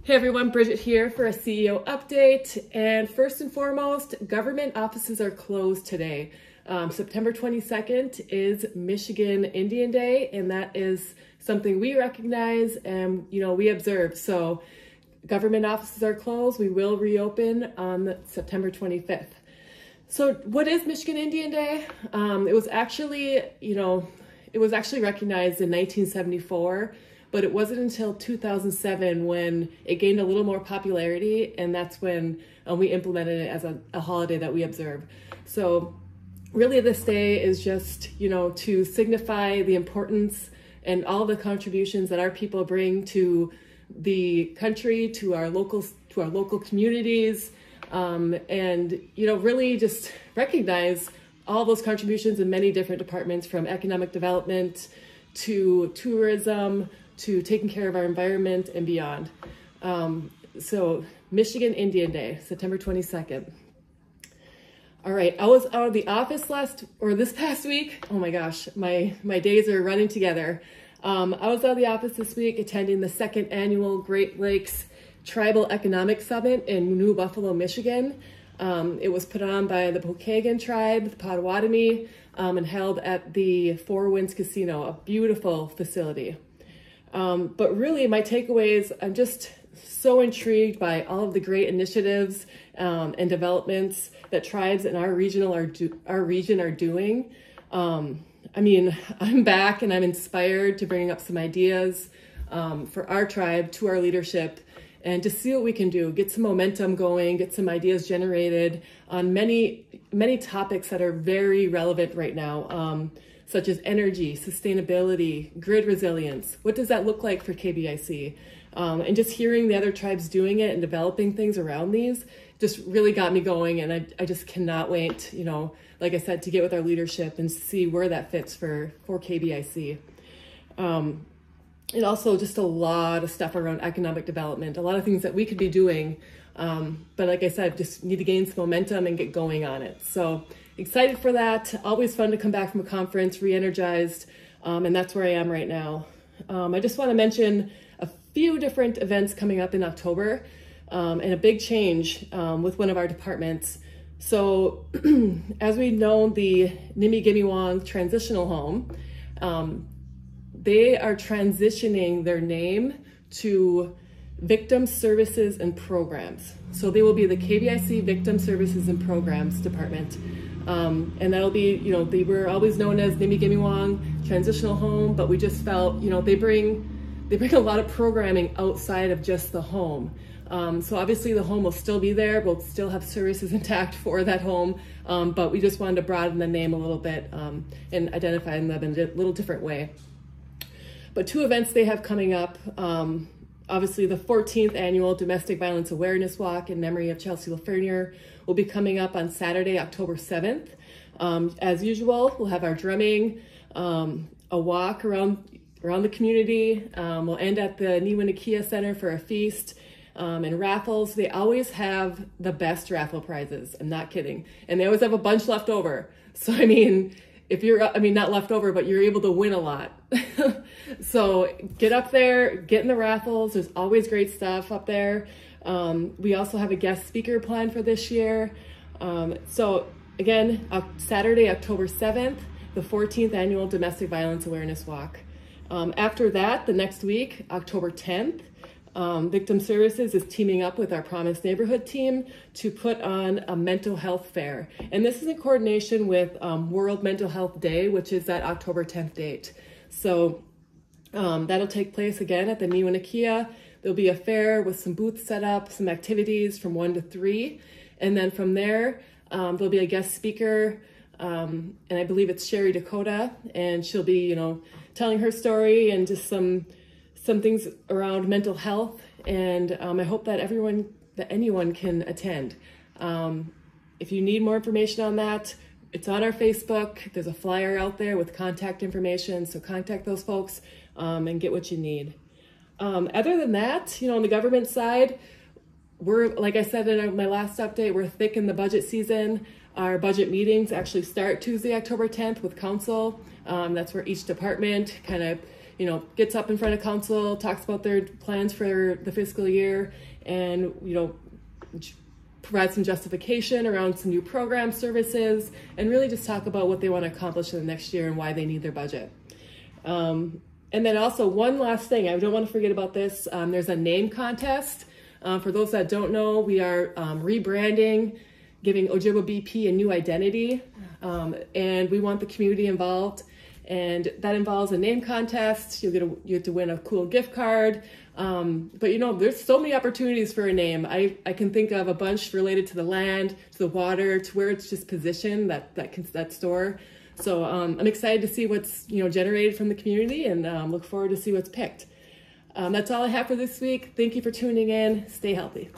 Hey everyone, Bridget here for a CEO update. And first and foremost, government offices are closed today. September 22nd is Michigan Indian Day, and that is something we recognize and we observe. So government offices are closed. We will reopen on September 25th. So what is Michigan Indian Day? It was actually recognized in 1974. But it wasn't until 2007 when it gained a little more popularity, and that's when we implemented it as a holiday that we observe. So really this day is just, to signify the importance and all the contributions that our people bring to the country, to our local communities, and, really just recognize all those contributions in many different departments, from economic development to tourism, to taking care of our environment and beyond. So Michigan Indian Day, September 22nd. All right, I was out of the office this past week. Oh my gosh, my days are running together. I was out of the office this week attending the second annual Great Lakes Tribal Economic Summit in New Buffalo, Michigan. It was put on by the Pokagon tribe, the Potawatomi, and held at the Four Winds Casino, a beautiful facility. But really my takeaways, I'm just so intrigued by all of the great initiatives and developments that tribes in our region are doing. I'm back and I'm inspired to bring up some ideas for our tribe to our leadership and to see what we can do, get some momentum going, get some ideas generated on many topics that are very relevant right now. Such as energy, sustainability, grid resilience. What does that look like for KBIC? And just hearing the other tribes doing it and developing things around these just really got me going, and I just cannot wait, like I said, to get with our leadership and see where that fits for KBIC. And also just a lot of stuff around economic development, a lot of things that we could be doing. But like I said, just need to gain some momentum and get going on it. So excited for that. Always fun to come back from a conference, re-energized, and that's where I am right now. I just want to mention a few different events coming up in October, and a big change with one of our departments. So as we know, the Nimigimiwang Transitional Home, they are transitioning their name to Victim Services and Programs. So they will be the KBIC Victim Services and Programs Department. And that'll be, they were always known as Nimigimiwang Transitional Home, but we just felt, they bring a lot of programming outside of just the home. So obviously the home will still be there, we'll still have services intact for that home, but we just wanted to broaden the name a little bit and identify them in a little different way. But two events they have coming up. Obviously, the 14th Annual Domestic Violence Awareness Walk in memory of Chelsea Lafreniere will be coming up on Saturday, October 7th. As usual, we'll have our drumming, a walk around the community. We'll end at the Niwinikia Center for a feast and raffles. They always have the best raffle prizes. I'm not kidding. And they always have a bunch left over. So, if you're, not left over, but you're able to win a lot. So get up there, get in the raffles. There's always great stuff up there. We also have a guest speaker planned for this year. So again, Saturday, October 7th, the 14th Annual Domestic Violence Awareness Walk. After that, the next week, October 10th, Victim Services is teaming up with our Promise Neighborhood team to put on a mental health fair. And this is in coordination with World Mental Health Day, which is that October 10th date. So that'll take place again at the Niwinikia. There'll be a fair with some booths set up, some activities from 1 to 3. And then from there, there'll be a guest speaker, and I believe it's Sherry Dakota, and she'll be, telling her story and just some things around mental health, and I hope that anyone can attend. If you need more information on that, it's on our Facebook. There's a flyer out there with contact information, so contact those folks and get what you need. Other than that, on the government side, we're, like I said in my last update, we're thick in the budget season. Our budget meetings actually start Tuesday, October 10th with council. That's where each department kind of gets up in front of council, talks about their plans for the fiscal year, and, provide some justification around some new program services, and really just talk about what they want to accomplish in the next year and why they need their budget. And then also one last thing, I don't want to forget about this. There's a name contest. For those that don't know, we are rebranding, giving Ojibwa BP a new identity, and we want the community involved. And that involves a name contest. You get to win a cool gift card. But there's so many opportunities for a name. I can think of a bunch related to the land, to the water, to where it's just positioned, that store. So I'm excited to see what's generated from the community, and look forward to see what's picked. That's all I have for this week. Thank you for tuning in. Stay healthy.